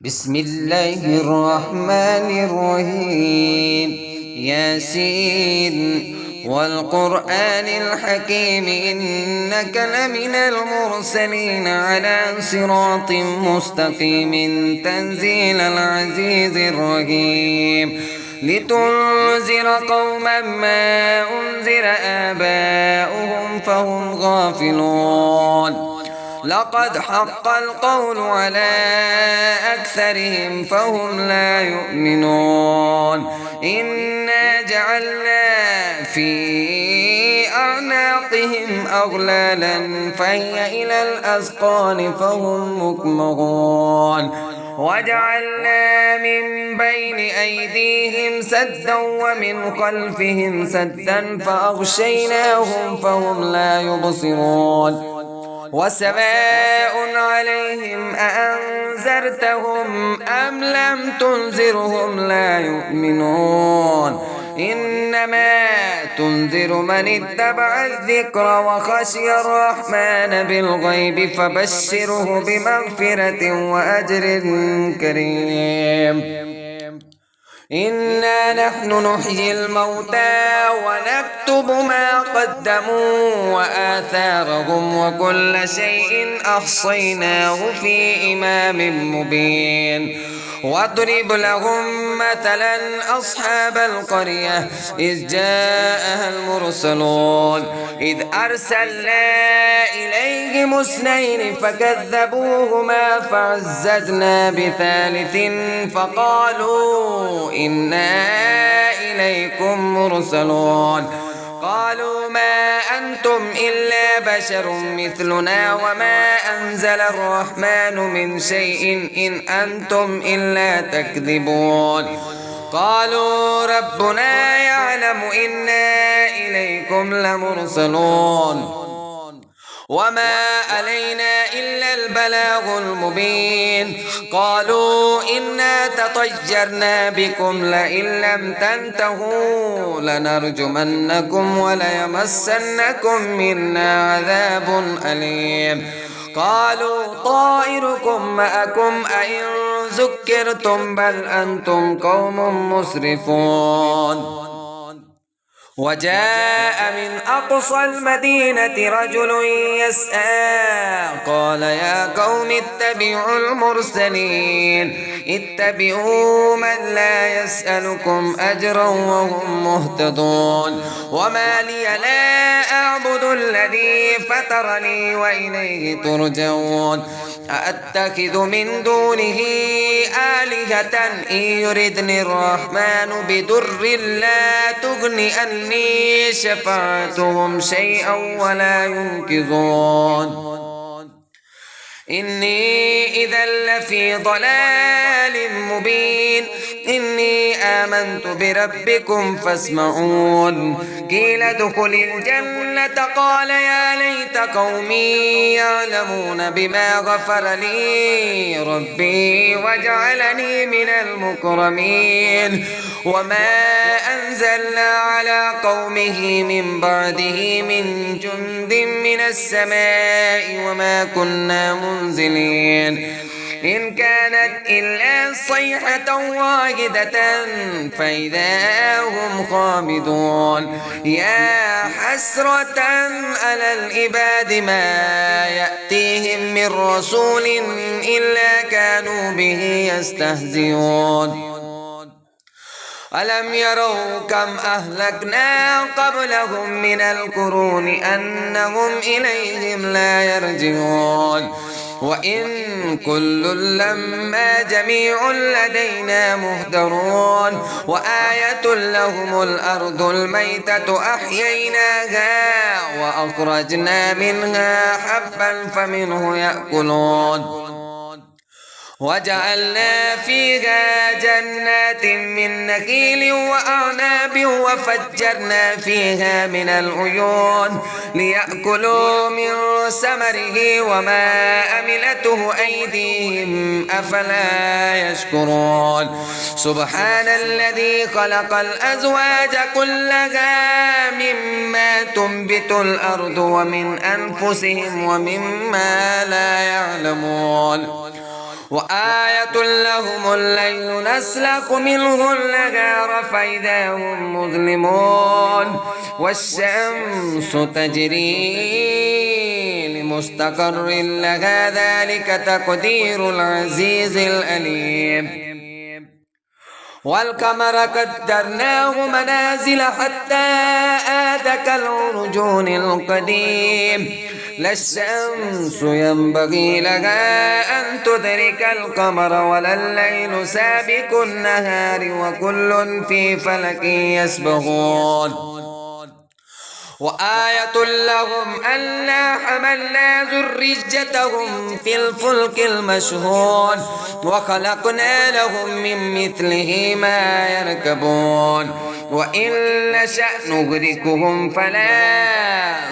بسم الله الرحمن الرحيم. ياسين والقرآن الحكيم إنك لمن المرسلين على صراط مستقيم تنزيل العزيز الرحيم لتنذر قوما ما أنذر آباؤهم فهم غافلون. لقد حق القول على أكثرهم فهم لا يؤمنون. إنا جعلنا في أعناقهم أغلالا فهي إلى الأذقان فهم مقمحون. وجعلنا من بين أيديهم سدا ومن خلفهم سدا فأغشيناهم فهم لا يبصرون. وسواء عليهم أأنذرتهم أم لم تنذرهم لا يؤمنون. إنما تنذر من اتبع الذكر وخشي الرحمن بالغيب فبشره بمغفرة وأجر كريم. إنا نحن نحيي الموتى ونكتب ما قدموا وآثارهم وكل شيء أحصيناه في إمام مبين. واضرب لهم مثلا أصحاب القرية إذ جاءها المرسلون إذ أرسلنا إليهم اثنين فكذبوهما فعززنا بثالث فقالوا إنا إليكم مرسلون. قالوا ما أنتم إلا بشر مثلنا وما أنزل الرحمن من شيء إن أنتم إلا تكذبون. قالوا ربنا يعلم إنا إليكم لمرسلون وما علينا إلا البلاغ المبين. قالوا إنا تطيرنا بكم لئن لم تنتهوا لنرجمنكم وليمسنكم منا عذاب أليم. قالوا طائركم معكم أئن ذكرتم بل أنتم قوم مسرفون. وجاء من أقصى المدينة رجل يسعى قال يا قوم اتبعوا المرسلين اتبعوا من لا يسألكم أجرا وهم مهتدون. وما لي لا أعبد الذي فطرني وإليه ترجعون. أأتخذ من دونه آلهة إن يردني الرحمن بدر لا تغن عني شفاعتهم شيئا ولا ينقذون. إني إذا لفي ضلال مبين. إني آمنت بربكم فاسمعون. قيل ادخل الجنة قال يا ليت قومي يعلمون بما غفر لي ربي وجعلني من المكرمين. وما أنزلنا على قومه من بعده من جند من السماء وما كنا منزلين. إن كانت إلا صيحة واحدة فإذا هم خامدون. يا حسرة على العباد ما يأتيهم من رسول إلا كانوا به يستهزئون. ألم يروا كم أهلكنا قبلهم من القرون أنهم إليهم لا يرجعون. وإن كل لما جميع لدينا مهدرون. وآية لهم الأرض الميتة أحييناها وأخرجنا منها حبا فمنه يأكلون. وجعلنا فيها جنات من نخيل وأعناب وفجرنا فيها من العيون ليأكلوا من ثمره وما عملته أيديهم أفلا يشكرون. سبحان الذي خلق الأزواج كلها مما تنبت الأرض ومن أنفسهم ومما لا يعلمون. وآية لهم الليل نسلخ منه النهار فإذا هم مظلمون والشمس تجري لمستقر لها ذلك تقدير العزيز الأليم والقمر قدرناه منازل حتى عاد كالعرجون القديم لا الشمس ينبغي لها أن تدرك القمر ولا الليل سابق النهار وكل في فلك يسبحون وآية لهم ألا حملنا ذريتهم في الفلك المشحون وخلقنا لهم من مثله ما يركبون وإن نشأ نغرقهم فلا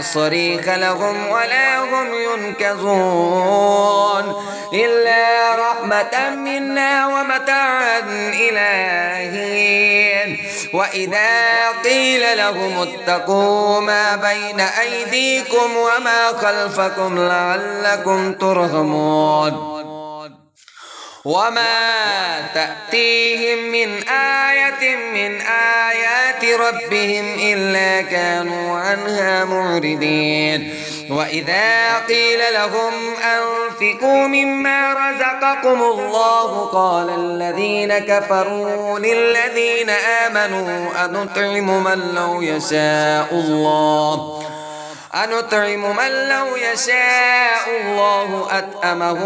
صريخ لهم ولا هم ينقذون إلا رحمة منا ومتاعا إلى حين وإذا قيل لهم اتقوا ما بين أيديكم وما خلفكم لعلكم ترحمون وما تأتيهم من آية من آيات ربهم إلا كانوا عنها معرضين وإذا قيل لهم أنفقوا مما رزقكم الله قال الذين كفروا للذين آمنوا أنطعم من لو يشاء الله أطعمه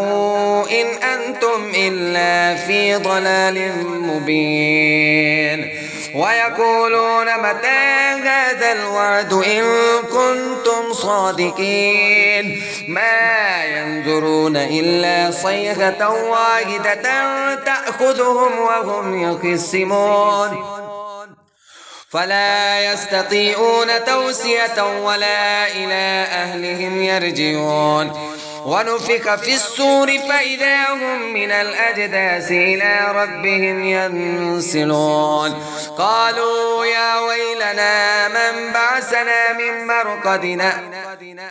إن أنتم إلا في ضلال مبين ويقولون متى هذا الوعد إن كنتم صادقين ما ينظرون إلا صيحة واحدة تأخذهم وهم يخصمون فلا يستطيعون توصية ولا إلى أهلهم يرجعون ونفخ في الصور فإذا هم من الأجداث إلى ربهم ينسلون قالوا يا ويلنا من بعثنا من مرقدنا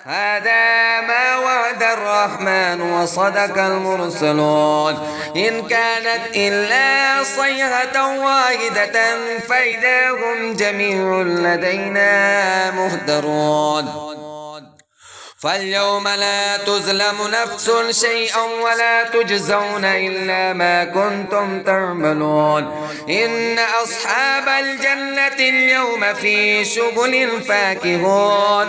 هذا ما وعد الرحمن وصدق المرسلون إن كانت إلا صيحة واحدة فإذا هم جميع لدينا مهدرون فاليوم لا تظلم نفس شيئا ولا تجزون إلا ما كنتم تعملون إن أصحاب الجنة اليوم في شغل فاكهون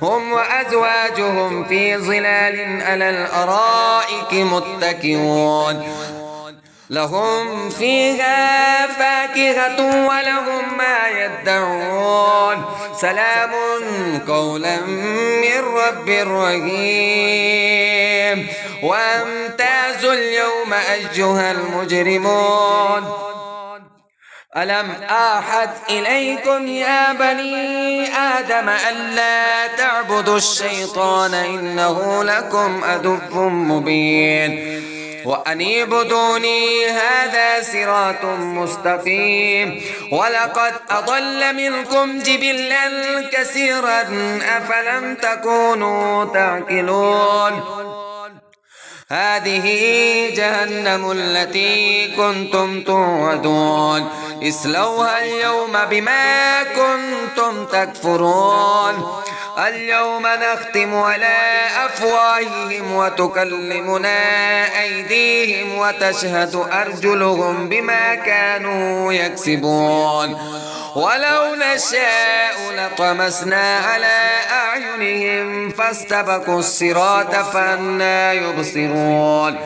هم وأزواجهم في ظلال على الأرائك متكئون لهم فيها فاكهة ولهم ما يدعون سلام قولا من رب رحيم وامتازوا اليوم أيها المجرمون ألم أعهد إليكم يا بني آدم ألا تعبدوا الشيطان إنه لكم عدو مبين وأن اعبدوني هذا صراط مستقيم ولقد أضل منكم جبلا كثيرا أفلم تكونوا تعقلون هذه جهنم التي كنتم توعدون اصلوها اليوم بما كنتم تكفرون اليوم نختم على أفواههم وتكلمنا أيديهم وتشهد أرجلهم بما كانوا يكسبون ولو نشاء لطمسنا على أعينهم فاستبقوا الصراط فأنى يبصرون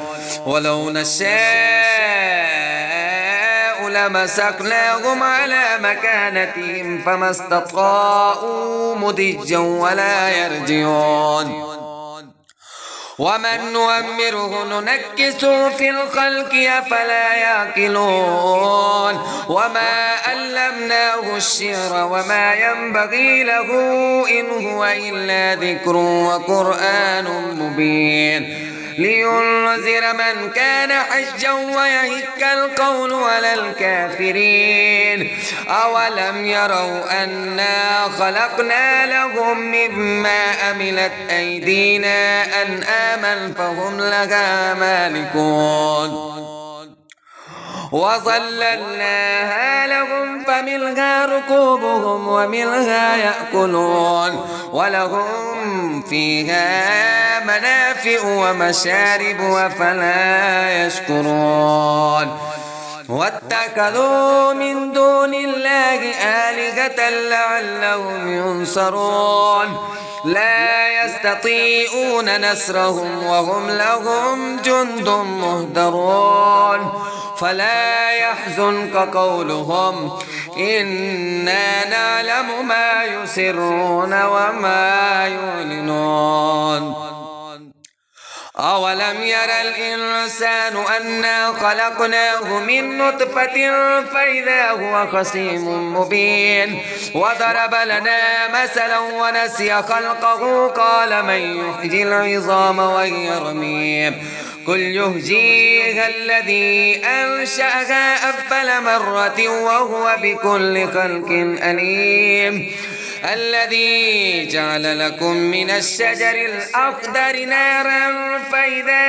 ولو نشاء لمسكناهم على مكانتهم فما استطاعوا مضجا ولا يرجعون ومن نؤمره ننكسه في الخلق أفلا يعقلون وما علمناه الشعر وما ينبغي له إن هو إلا ذكر وقرآن مبين لينذر من كان حجا ويهك القول على الكافرين. أولم يروا أنا خلقنا لهم مما عملت أيدينا أنعاما فهم لها مالكون وظللناها لهم فمنها ركوبهم ومنها يأكلون ولهم فيها منافع ومشارب أفلا يشكرون. واتخذوا من دون الله آلهة لعلهم ينصرون لا يستطيعون نصرهم وهم لهم جند مهدرون. فلا يحزنك قولهم إنا نعلم ما يسرون وما يعلنون. أولم ير الإنسان أنا خلقناه من نطفة فإذا هو خصيم مبين وضرب لنا مثلا ونسي خلقه قال من يحيي العظام وهي رميم قل يحييها الذي أنشأها أول مرة وهو بكل خلق عليم. الذي جعل لكم من الشجر الأخضر نارا فإذا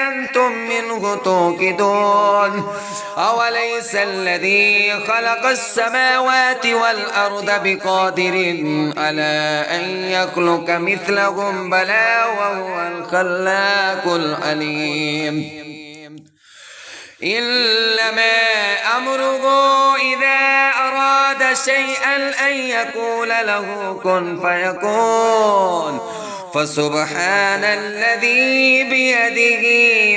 أنتم منه توقدون. أوليس الذي خلق السماوات والأرض بقادر على أن يخلق مثلهم بلى وهو الخلاق العليم. إنما أمره إذا أراد شيئا أن يقول له كن فيكون. فسبحان الذي بيده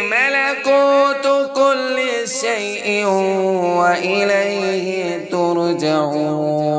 ملكوت كل شيء وإليه ترجعون.